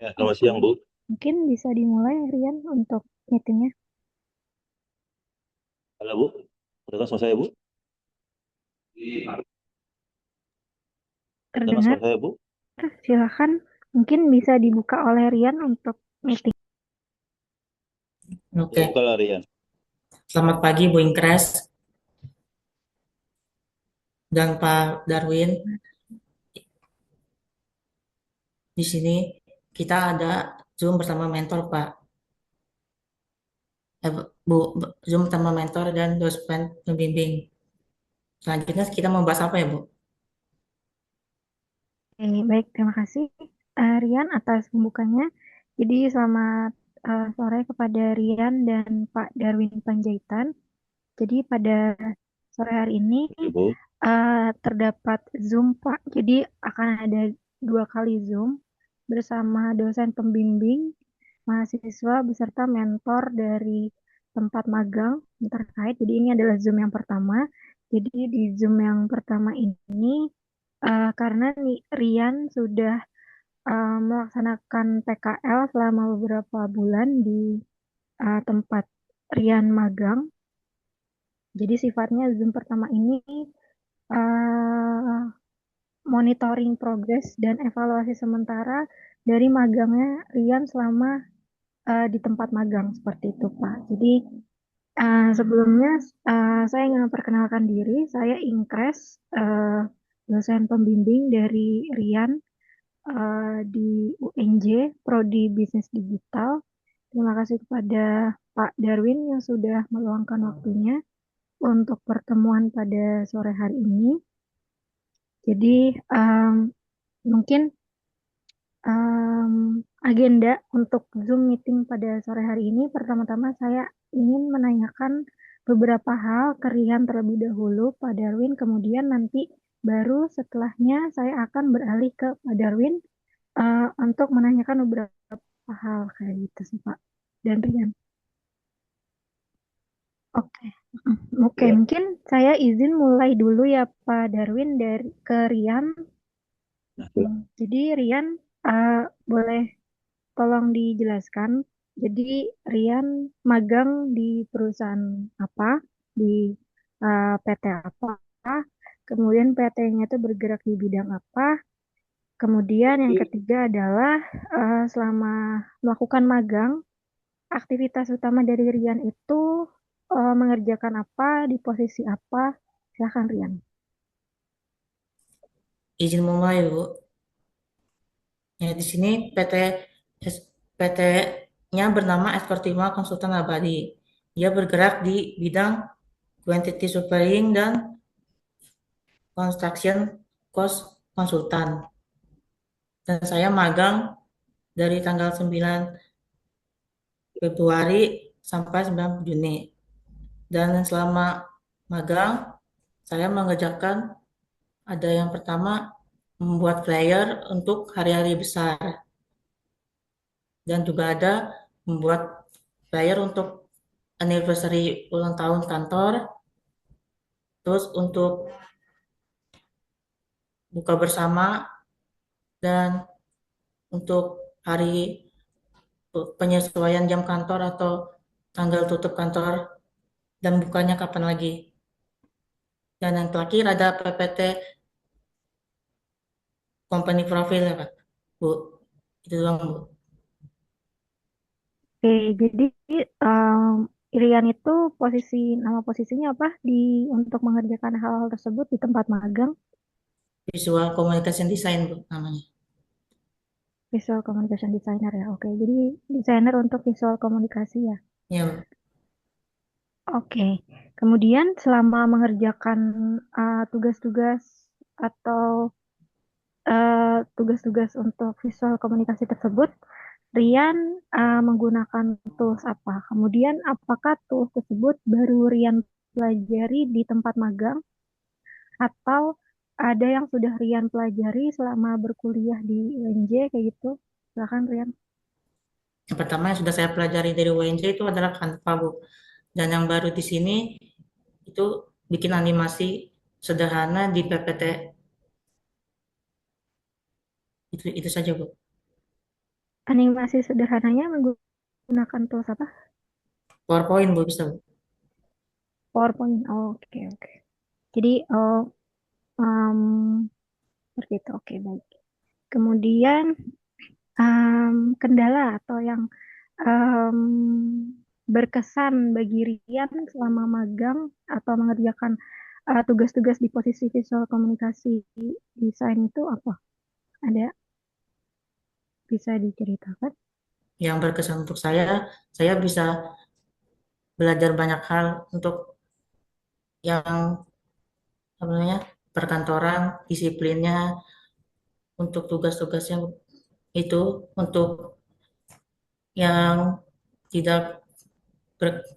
Ya, selamat Oke, siang, Bu. mungkin bisa dimulai Rian untuk meetingnya. Halo, Bu. Dengar suara saya, Bu? Dengar Terdengar, suara saya, Bu? silakan. Mungkin bisa dibuka oleh Rian untuk meeting. Ya, Oke, buka larian. selamat pagi Bu Inkres dan Pak Darwin. Di sini kita ada Zoom bersama mentor Pak. Zoom bersama mentor dan dosen pembimbing. Selanjutnya kita membahas apa ya Bu? Oke, baik, terima kasih Rian atas pembukanya. Jadi selamat sore kepada Rian dan Pak Darwin Panjaitan. Jadi pada sore hari ini Oke, Bu. terdapat Zoom Pak. Jadi akan ada dua kali Zoom bersama dosen pembimbing, mahasiswa beserta mentor dari tempat magang terkait. Jadi ini adalah Zoom yang pertama. Jadi di Zoom yang pertama ini karena nih Rian sudah melaksanakan PKL selama beberapa bulan di tempat Rian magang. Jadi sifatnya Zoom pertama ini eh, monitoring progres dan evaluasi sementara dari magangnya Rian selama di tempat magang seperti itu, Pak. Jadi sebelumnya saya ingin memperkenalkan diri, saya Ingkres, dosen pembimbing dari Rian di UNJ, Prodi Bisnis Digital. Terima kasih kepada Pak Darwin yang sudah meluangkan waktunya untuk pertemuan pada sore hari ini. Jadi mungkin Em, agenda untuk Zoom meeting pada sore hari ini, pertama-tama saya ingin menanyakan beberapa hal ke Rian terlebih dahulu, Pak Darwin, kemudian nanti baru setelahnya saya akan beralih ke Pak Darwin untuk menanyakan beberapa hal kayak gitu sih, Pak. Dan Rian. Oke. Oke, Ya. mungkin saya izin mulai dulu ya Pak Darwin dari ke Rian. Nah, silakan. Jadi Rian boleh tolong dijelaskan. Jadi Rian magang di perusahaan apa, di PT apa, kemudian PT-nya itu bergerak di bidang apa. Kemudian yang ketiga adalah selama melakukan magang, aktivitas utama dari Rian itu mengerjakan apa, di posisi apa. Silakan Rian. Izin memulai Bu. Ya, di sini PT-nya bernama Escortima Konsultan Abadi. Dia bergerak di bidang quantity surveying dan construction cost konsultan. Dan saya magang dari tanggal 9 Februari sampai 9 Juni. Dan selama magang, saya mengerjakan ada yang pertama membuat flyer untuk hari-hari besar dan juga ada membuat flyer untuk anniversary ulang tahun kantor, terus untuk buka bersama dan untuk hari penyesuaian jam kantor atau tanggal tutup kantor dan bukanya kapan lagi. Dan yang terakhir ada PPT company profile ya Pak, Bu. Itu doang Bu. Oke, jadi Rian itu nama posisinya apa di untuk mengerjakan hal-hal tersebut di tempat magang? Visual communication design Bu namanya. Visual Communication Designer ya. Oke, jadi desainer untuk visual komunikasi ya. Ya Bu. Oke. Kemudian selama mengerjakan tugas-tugas atau tugas-tugas untuk visual komunikasi tersebut, Rian menggunakan tools apa? Kemudian apakah tools tersebut baru Rian pelajari di tempat magang atau ada yang sudah Rian pelajari selama berkuliah di UNJ kayak gitu? Silakan Rian. Yang pertama yang sudah saya pelajari dari WNJ itu adalah Canva Bu. Dan yang baru di sini itu bikin animasi sederhana di PPT. Itu saja Bu. animasi sederhananya menggunakan tools apa? PowerPoint Bu bisa Bu. PowerPoint. Oh, oke, oke. Jadi, um, seperti itu. Oke, baik. Kemudian, kendala atau yang em, berkesan bagi Rian selama magang atau mengerjakan tugas-tugas di posisi visual komunikasi desain itu apa? Ada bisa diceritakan? Yang berkesan untuk saya bisa belajar banyak hal untuk yang apa namanya perkantoran, disiplinnya, untuk tugas-tugas yang itu, untuk yang tidak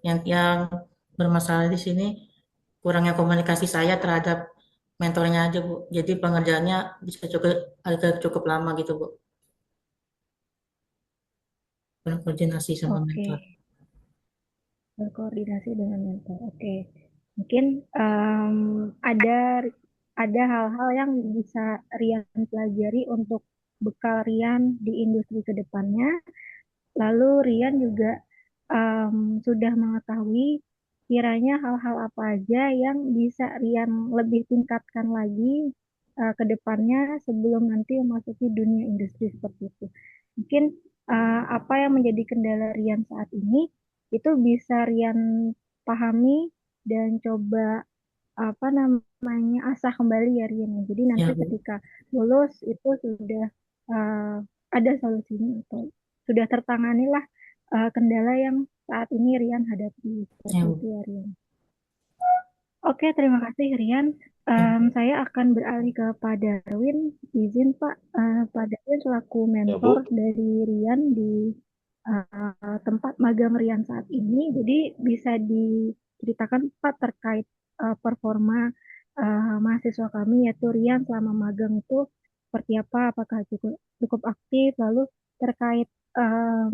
yang bermasalah di sini kurangnya komunikasi saya terhadap mentornya aja Bu. Jadi pengerjaannya bisa cukup lama gitu Bu. Berkoordinasi sama Oke, mentor. berkoordinasi dengan mentor. Oke, mungkin ada hal-hal yang bisa Rian pelajari untuk bekal Rian di industri ke depannya. Lalu Rian juga sudah mengetahui kiranya hal-hal apa aja yang bisa Rian lebih tingkatkan lagi ke depannya sebelum nanti memasuki dunia industri seperti itu. Mungkin apa yang menjadi kendala Rian saat ini itu bisa Rian pahami dan coba apa namanya asah kembali ya Rian. Jadi nanti Ya Bu. ketika lulus itu sudah uh, ada solusinya atau sudah tertangani lah kendala yang saat ini Rian hadapi seperti Ya itu Bu. ya Rian. Oke, terima kasih Rian. Ya, Saya akan beralih ke Pak Darwin. Izin Pak, Pak Darwin selaku Ya mentor Bu, dari Rian di tempat magang Rian saat ini. Jadi bisa diceritakan Pak terkait performa mahasiswa kami yaitu Rian selama magang itu seperti apa? Apakah cukup cukup aktif? Lalu terkait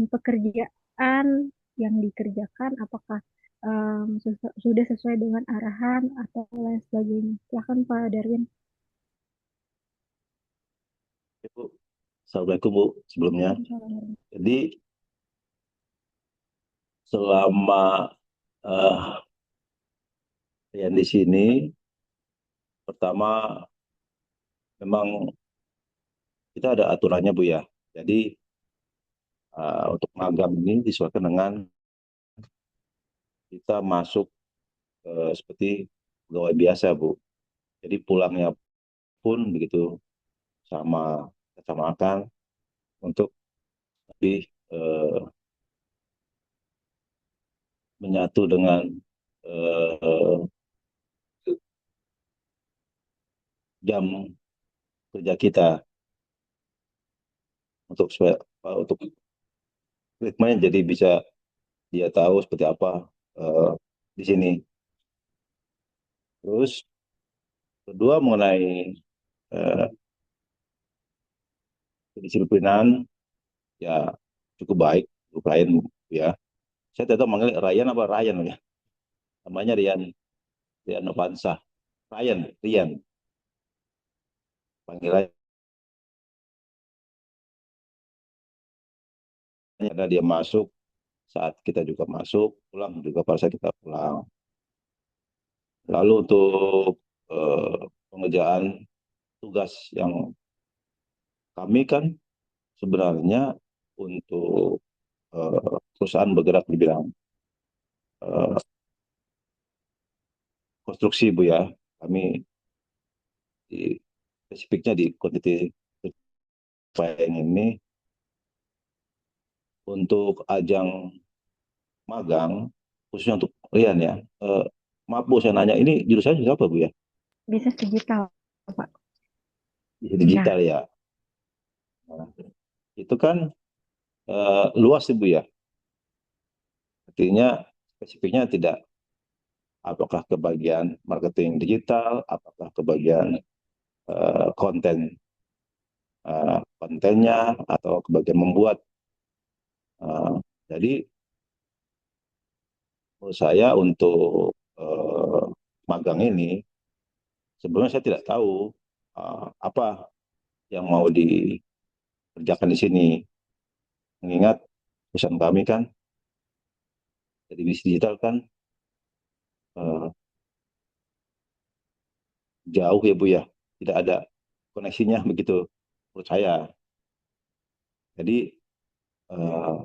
pekerjaan yang dikerjakan, apakah sudah sesuai dengan arahan atau lain sebagainya? Silakan Pak Darwin. ya Bu. Assalamualaikum Bu sebelumnya. Waalaikumsalam. Jadi selama eh yang di sini, pertama memang kita ada aturannya Bu ya. Jadi untuk magang ini disesuaikan dengan kita masuk seperti pegawai biasa Bu. Jadi pulangnya pun begitu sama kesamakan untuk lebih menyatu dengan eh, jam kerja kita untuk ritmenya jadi bisa dia tahu seperti apa eh, di sini. Terus kedua mengenai eh, kedisiplinan ya cukup baik untuk Ryan ya. Saya tidak tahu manggil Ryan apa Ryan ya. Namanya Rian Rian Novansa. Rian panggilannya ada dia masuk saat kita juga masuk, pulang juga pada saat kita pulang. Lalu untuk pengerjaan tugas yang kami kan sebenarnya untuk perusahaan bergerak di bidang eh, konstruksi Bu ya. Kami di spesifiknya di quantity surveying ini untuk ajang magang khususnya untuk Rian ya. Maaf Bu, saya nanya ini jurusan juga apa Bu ya? Bisnis digital, Pak. Digital Nah, ya. Nah, itu kan luas sih Bu ya. Artinya spesifiknya tidak apakah ke bagian marketing digital, apakah ke bagian konten kontennya atau ke bagian membuat. Jadi menurut saya untuk magang ini sebenarnya saya tidak tahu apa yang mau dikerjakan di sini. mengingat perusahaan kami kan dari bisnis digital kan eh, jauh ya Bu ya, tidak ada koneksinya begitu menurut saya. Jadi eh,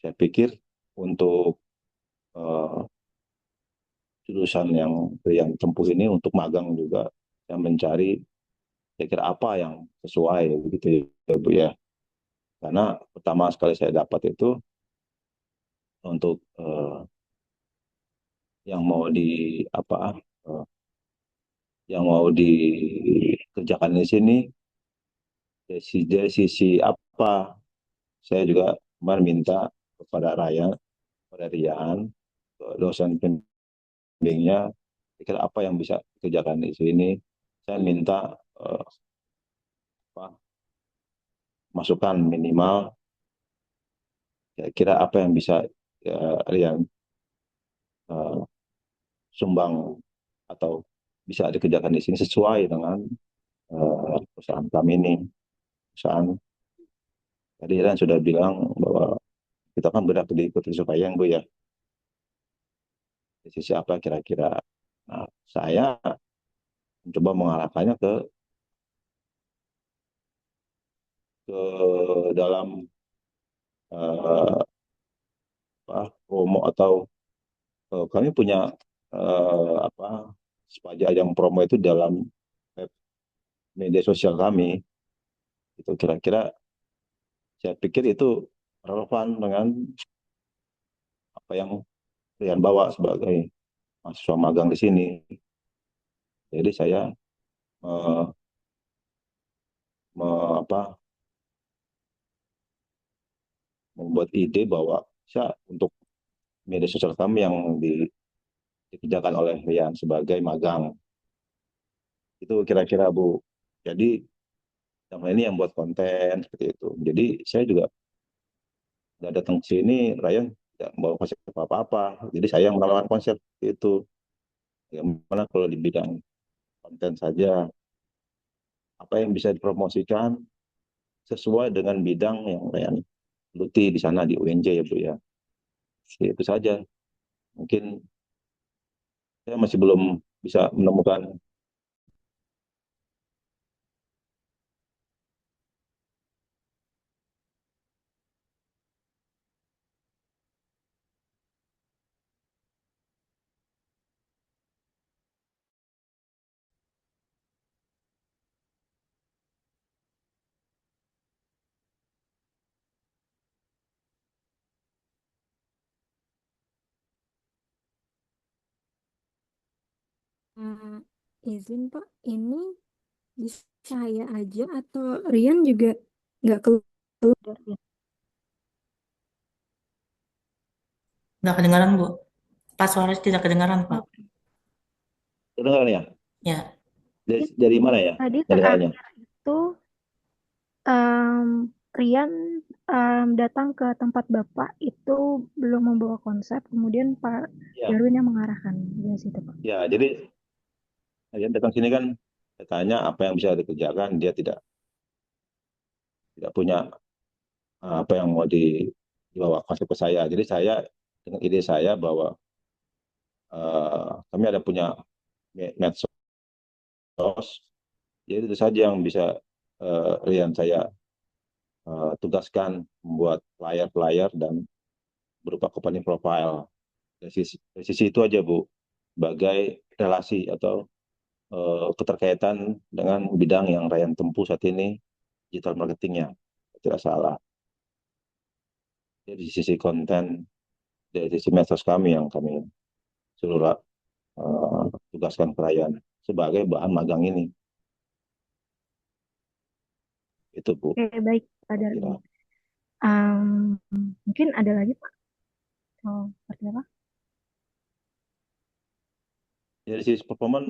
saya pikir untuk eh, jurusan yang tempuh ini untuk magang juga yang mencari kira-kira apa yang sesuai begitu ya Bu ya. Karena pertama sekali saya dapat itu untuk yang mau di apa eh, yang mau dikerjakan di sini dari sisi apa, saya juga kemarin minta kepada kepada Rian, ke dosen pembimbingnya, kira apa yang bisa dikerjakan di sini. Saya minta apa, masukan minimal, kira-kira apa yang bisa Rian eh, sumbang atau bisa dikerjakan di sini sesuai dengan perusahaan kami ini. Perusahaan tadi Rian sudah bilang bahwa kita kan berada di Kota Sukayang Bu ya, di sisi apa kira-kira. Nah, saya mencoba mengarahkannya ke dalam eh, promo atau kami punya apa sepanjang ajang promo itu dalam web media sosial kami. Itu kira-kira saya pikir itu relevan dengan apa yang kalian bawa sebagai mahasiswa magang di sini. Jadi saya eh, apa, membuat ide bahwa saya untuk media sosial kami yang dikerjakan oleh Rian sebagai magang. Itu kira-kira Bu. Jadi sama ini yang buat konten seperti itu. Jadi saya juga nggak datang ke sini, Ryan nggak bawa konsep apa-apa. Jadi saya yang menawarkan konsep itu. Gimana kalau di bidang konten saja, apa yang bisa dipromosikan sesuai dengan bidang yang Ryan geluti di sana di UNJ ya Bu ya. Itu saja. Mungkin saya masih belum bisa menemukan. Eh, izin Pak, ini bisa saya aja atau Rian juga nggak keluar ya? Nggak kedengaran, Bu. Pas suara tidak kedengaran, Pak. Oh, Kedengaran ya? Ya, Dari mana ya? tadi Dari halnya. terakhir itu em, Rian datang ke tempat Bapak itu belum membawa konsep, kemudian Pak Ya, Darwin yang mengarahkan dari situ Pak. ya. Jadi dia datang sini kan, saya tanya apa yang bisa dikerjakan, dia tidak tidak punya apa yang mau dibawa konsep ke saya. Jadi saya dengan ide saya bahwa kami ada punya medsos, jadi itu saja yang bisa Rian saya tugaskan membuat flyer-flyer dan berupa company profile. Dari sisi itu aja Bu, sebagai relasi atau keterkaitan dengan bidang yang Ryan tempuh saat ini, digital marketingnya. Tidak salah. Dari sisi konten, dari sisi medsos kami yang kami seluruh tugaskan klien sebagai bahan magang ini. Itu Bu, Oke, baik Pak kira. Darwin. Em, mungkin ada lagi Pak? Oh, seperti apa? Dari sisi performa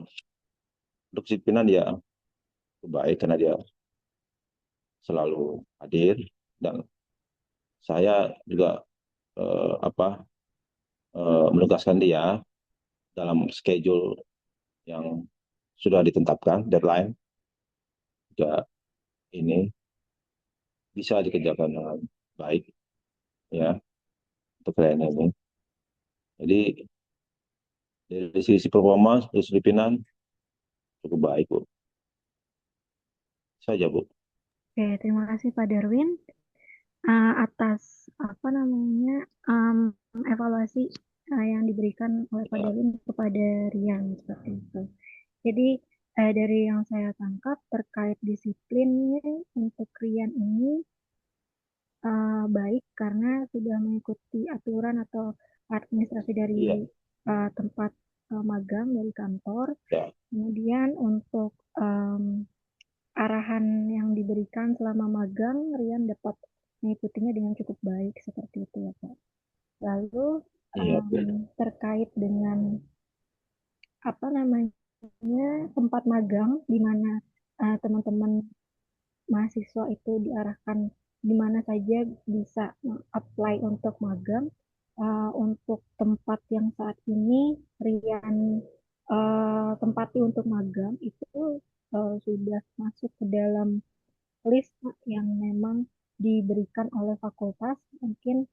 untuk si Pinan ya baik karena dia selalu hadir dan saya juga apa menugaskan dia dalam schedule yang sudah ditetapkan deadline juga ini. bisa dikerjakan dengan baik ya untuk klien ini. Jadi dari sisi performa, dari sisi pimpinan cukup baik Bu. Saja Bu. Oke, terima kasih Pak Darwin atas apa namanya evaluasi yang diberikan oleh Pak Ya, Darwin kepada Rian seperti itu. Jadi dari yang saya tangkap terkait disiplinnya untuk Rian ini baik karena sudah mengikuti aturan atau administrasi dari iya, tempat magang dari kantor. ya, Kemudian untuk arahan yang diberikan selama magang, Rian dapat mengikutinya dengan cukup baik seperti itu ya Pak. Lalu iya Bu. terkait dengan apa namanya tempat magang di mana teman-teman mahasiswa itu diarahkan di mana saja bisa apply untuk magang. Untuk tempat yang saat ini Rian tempati untuk magang itu sudah masuk ke dalam list yang memang diberikan oleh fakultas. Mungkin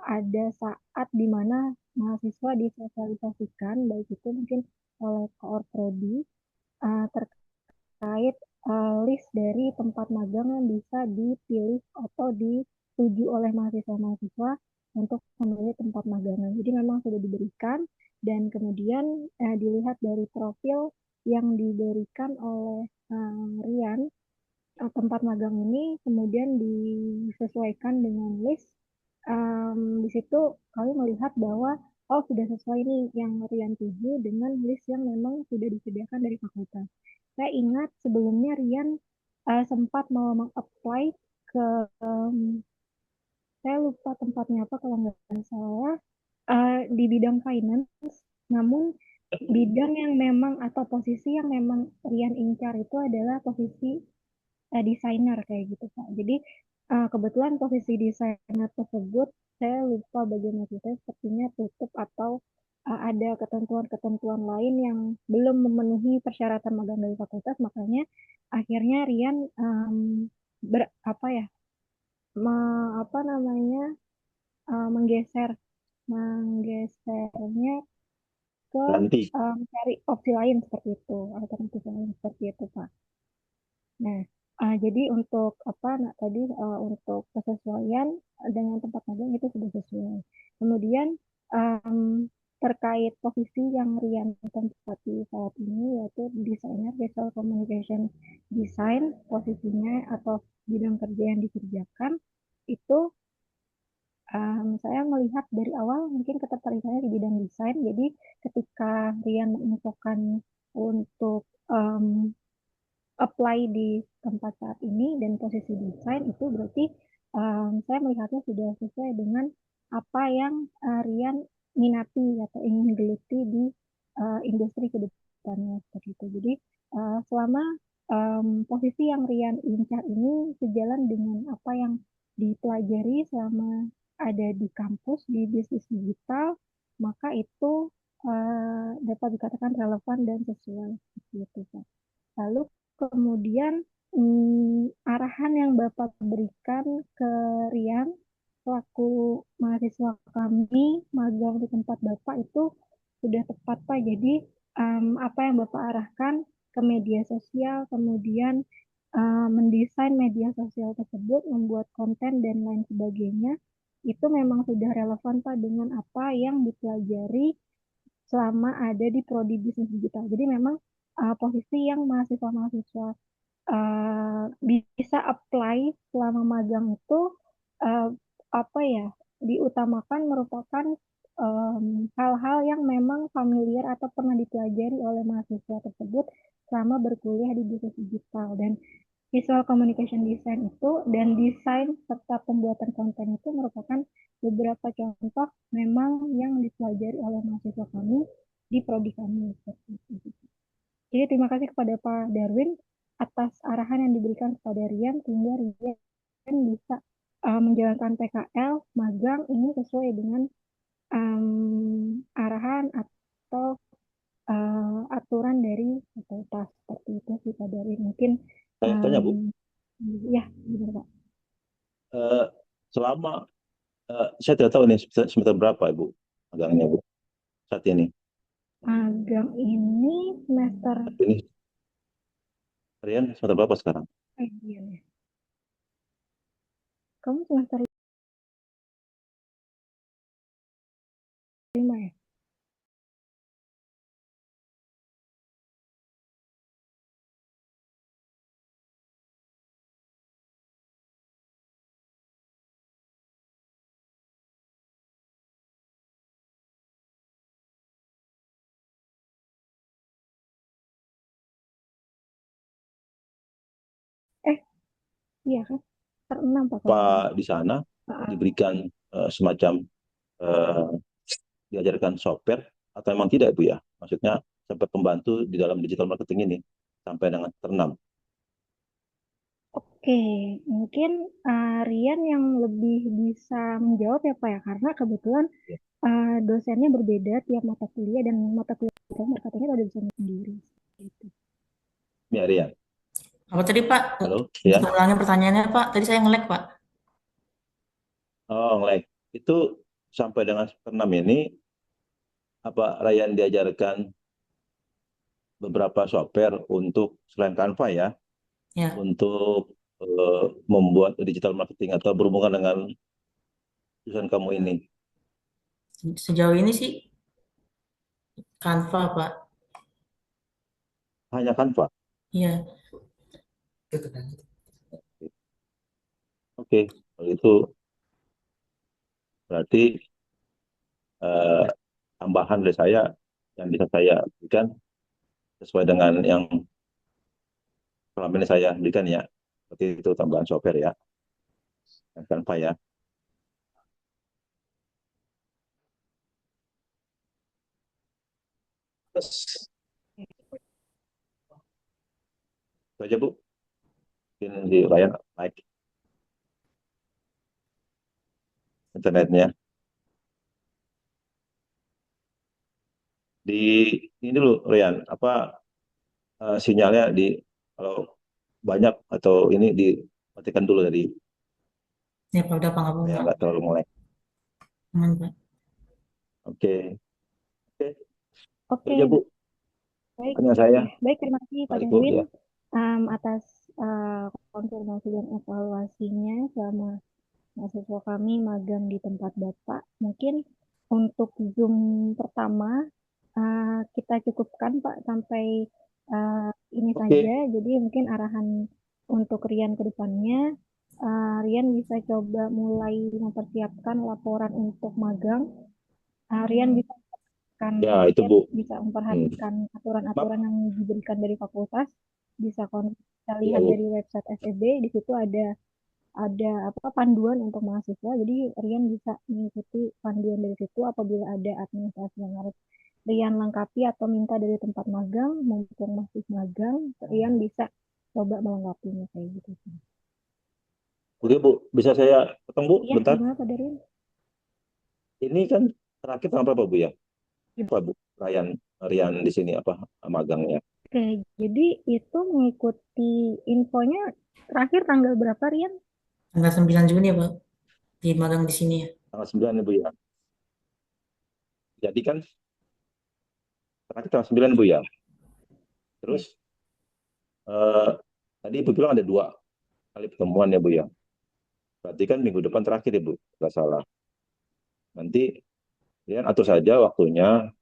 ada saat di mana mahasiswa disosialisasikan, baik itu mungkin oleh koor prodi terkait list dari tempat magang yang bisa dipilih atau dituju oleh mahasiswa-mahasiswa untuk memilih tempat magangan. Jadi memang sudah diberikan dan kemudian dilihat dari profil yang diberikan oleh Rian tempat magang ini kemudian disesuaikan dengan list. Di situ kami melihat bahwa oh sudah sesuai nih yang Rian tuju dengan list yang memang sudah disediakan dari fakultas. Saya ingat sebelumnya Rian sempat mau meng-apply ke saya lupa tempatnya apa kalau nggak salah di bidang finance. Namun bidang yang memang atau posisi yang memang Rian incar itu adalah posisi desainer kayak gitu Pak. Jadi kebetulan posisi desainer tersebut saya lupa bagaimana itu sepertinya tutup atau ada ketentuan-ketentuan lain yang belum memenuhi persyaratan magang dari fakultas, makanya akhirnya Rian apa ya apa namanya menggeser menggesernya ke Nanti cari opsi lain seperti itu, alternatif lain seperti itu Pak. Nah, jadi untuk apa nah, tadi untuk kesesuaian dengan tempat magang itu sudah sesuai. Kemudian em, terkait posisi yang Rian tempati saat ini yaitu desainer visual communication design posisinya atau bidang kerja yang dikerjakan itu saya melihat dari awal mungkin ketertarikannya di bidang desain. Jadi ketika Rian menginfokan untuk apply di tempat saat ini dan posisi desain itu berarti saya melihatnya sudah sesuai dengan apa yang Rian minati atau ingin geluti di industri ke depannya seperti itu. Jadi selama posisi yang Rian incar ini sejalan dengan apa yang dipelajari selama ada di kampus di bisnis digital, maka itu dapat dikatakan relevan dan sesuai seperti itu, Pak. Lalu kemudian arahan yang Bapak berikan ke Rian selaku mahasiswa kami magang di tempat Bapak itu sudah tepat Pak. Jadi apa yang Bapak arahkan ke media sosial, kemudian mendesain media sosial tersebut, membuat konten dan lain sebagainya, itu memang sudah relevan Pak dengan apa yang dipelajari selama ada di prodi bisnis digital. Jadi memang posisi yang mahasiswa-mahasiswa bisa apply selama magang itu uh, apa ya diutamakan merupakan hal-hal yang memang familiar atau pernah dipelajari oleh mahasiswa tersebut selama berkuliah di bisnis digital dan visual communication design itu dan desain serta pembuatan konten itu merupakan beberapa contoh memang yang dipelajari oleh mahasiswa kami di prodi kami seperti itu. Jadi terima kasih kepada Pak Darwin atas arahan yang diberikan kepada Rian sehingga Rian bisa menjalankan PKL magang ini sesuai dengan arahan atau aturan dari fakultas seperti itu sih Pak Darwin. Mungkin tanya Bu, ya benar Pak. eh, selama saya tidak tahu nih semester berapa Ibu magangnya Bu saat ini. Magang ini semester Saat ini Rian semester berapa sekarang? iya ya. Kamu semester 5 ya? Eh, iya kan? Semester 6 Pak kalau nggak salah. Pak di sana diberikan semacam eh, diajarkan software atau memang tidak Bu ya? Maksudnya sampai pembantu di dalam digital marketing ini sampai dengan ternam. Oke, mungkin Rian yang lebih bisa menjawab ya Pak ya, karena kebetulan dosennya berbeda tiap mata kuliah dan mata kuliah itu marketingnya ada dosennya sendiri. Gitu. Ya Rian. Apa tadi Pak? Halo, Bisa ya. ulangi pertanyaannya Pak? Tadi saya nge-lag Pak. Oh, like itu sampai dengan ternam ini apa Ryan diajarkan beberapa software untuk selain Canva ya, Ya, untuk membuat digital marketing atau berhubungan dengan jurusan kamu ini. sejauh ini sih Canva Pak. Hanya Canva. Iya, Oke, kalau itu berarti eh, tambahan dari saya yang bisa saya berikan sesuai dengan yang selama ini saya berikan ya. Seperti itu tambahan software ya, dan Canva ya. Terus, itu aja Bu, mungkin di Ryan like internetnya. Di ini dulu Ryan, apa sinyalnya di kalau banyak atau ini dimatikan dulu tadi ya Pak udah Pak nggak supaya apa-apa. nggak terlalu mulai. Aman Pak. Oke, oke, itu Oke, aja Bu. baik. Hanya saya Baik, terima kasih Pak balik Bu Darwin ya. atas konfirmasi dan evaluasinya selama mahasiswa kami magang di tempat Bapak. Mungkin untuk Zoom pertama kita cukupkan Pak sampai ini saja. Oke, Jadi mungkin arahan untuk Rian ke depannya, Rian bisa coba mulai mempersiapkan laporan untuk magang. Rian bisa ya itu Bu. Hmm. memperhatikan Maaf, aturan-aturan yang diberikan dari fakultas, bisa ya lihat Bu. dari website FEB, di situ ada apa panduan untuk mahasiswa. Jadi Rian bisa mengikuti panduan dari situ apabila ada administrasi yang harus Rian lengkapi atau minta dari tempat magang, mumpung masih magang, Rian bisa coba melengkapinya kayak gitu. Oke Bu, bisa saya potong Bu, Iya, bentar. gimana Pak Darin? Ini kan terakhir tanggal berapa Bu ya? Apa Bu? Ryan, Rian di sini apa magangnya? Oke, jadi itu mengikuti infonya terakhir tanggal berapa Rian? Tanggal 9 Juni ya Pak. Di magang di sini ya. Tanggal 9 ya Bu ya. Jadi kan terakhir tanggal 9 Bu ya. Ya. Terus eh, tadi Ibu bilang ada 2 kali pertemuan ya Bu ya. Berarti kan minggu depan terakhir ya Bu, nggak salah. Nanti Rian atur saja waktunya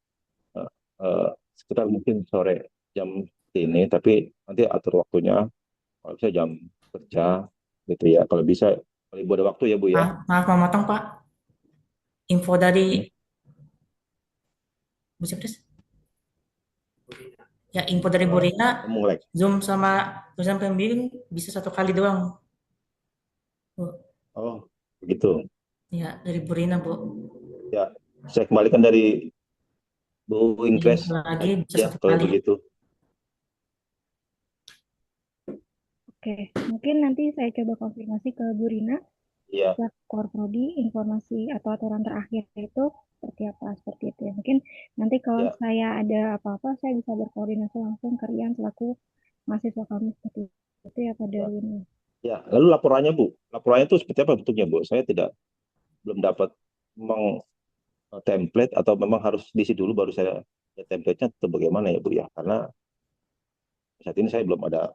eh, eh, sekitar mungkin sore jam ini, tapi nanti atur waktunya kalau bisa jam kerja gitu ya. Kalau bisa, kalau Ibu ada waktu ya Bu ya. Maaf, maaf memotong Pak. Info Hmm. dari Bu Sepres. Ya, info dari Bu Rina, Kamu nge-lag. Zoom sama dosen pembimbing bisa 1 kali doang. Bu. Oh, begitu. Ya, dari Bu Rina, Bu. Ya, saya kembalikan dari Bu Info Inkres lagi bisa aja satu kalau kali. begitu. Oke, mungkin nanti saya coba konfirmasi ke Bu Rina, Iya, Kor Prodi, informasi atau aturan terakhir itu seperti itu ya. Mungkin nanti kalau ya, saya ada apa-apa, saya bisa berkoordinasi langsung ke Rian selaku mahasiswa kami seperti itu ya Pak ya. Darwin. Ya, lalu laporannya Bu, laporannya itu seperti apa bentuknya Bu? Saya tidak belum dapat memang template atau memang harus diisi dulu baru saya ya, template-nya atau bagaimana ya Bu ya? Karena saat ini saya belum ada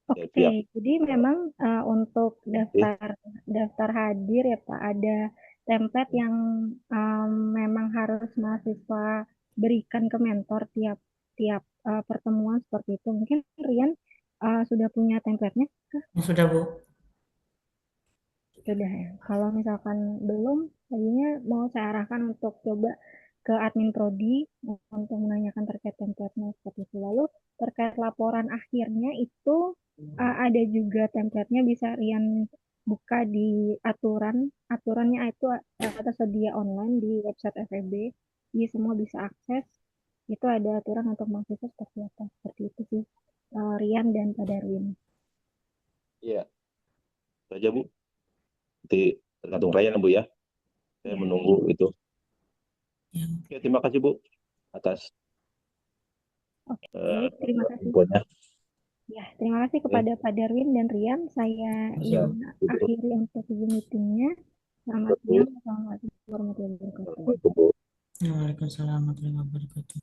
dari Oke, pihak jadi memang untuk eh, daftar daftar hadir ya Pak, ada template yang memang harus mahasiswa berikan ke mentor tiap tiap pertemuan seperti itu. Mungkin Rian sudah punya template-nya? Yang sudah Bu. Sudah ya. Kalau misalkan belum, tadinya mau saya arahkan untuk coba ke admin prodi untuk menanyakan terkait template-nya seperti itu. Lalu terkait laporan akhirnya itu ada juga template-nya, bisa Rian buka di aturan. Aturannya itu tersedia online di website FEB. Jadi semua bisa akses. Itu ada aturan untuk mahasiswa seperti apa. Seperti itu sih, Rian dan Pak Darwin. iya saja Bu. Nanti tergantung Ryan Bu ya. Saya Ya, menunggu itu. Ya. Oke, terima kasih Bu atas oke. eh, Terima kasih. infonya. Ya, terima kasih Oke, kepada Pak Darwin dan Rian. Saya Masih ya, Bu. ingin Bu. akhiri untuk Zoom meetingnya. Selamat Bu. siang. Assalamualaikum warahmatullahi wabarakatuh. Assalamualaikum Bu. Waalaikumsalam warahmatullahi wabarakatuh.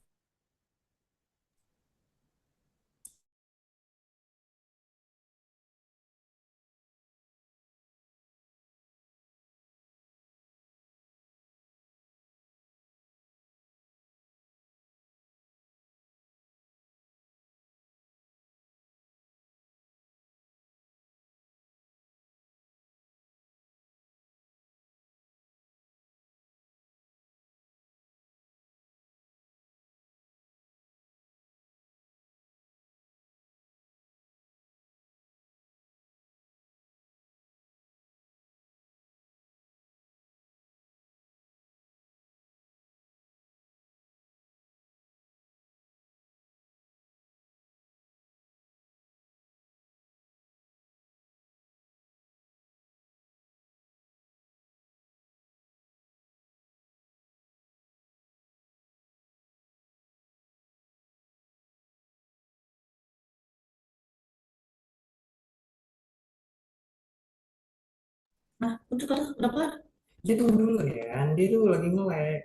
Nah, udah kelar. Dia tunggu dulu ya, dia tuh lagi nge-lag.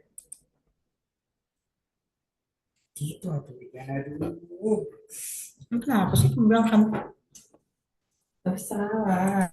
Gitu atau gimana dulu. Kenapa sih kamu bilang kamu Tapi salah.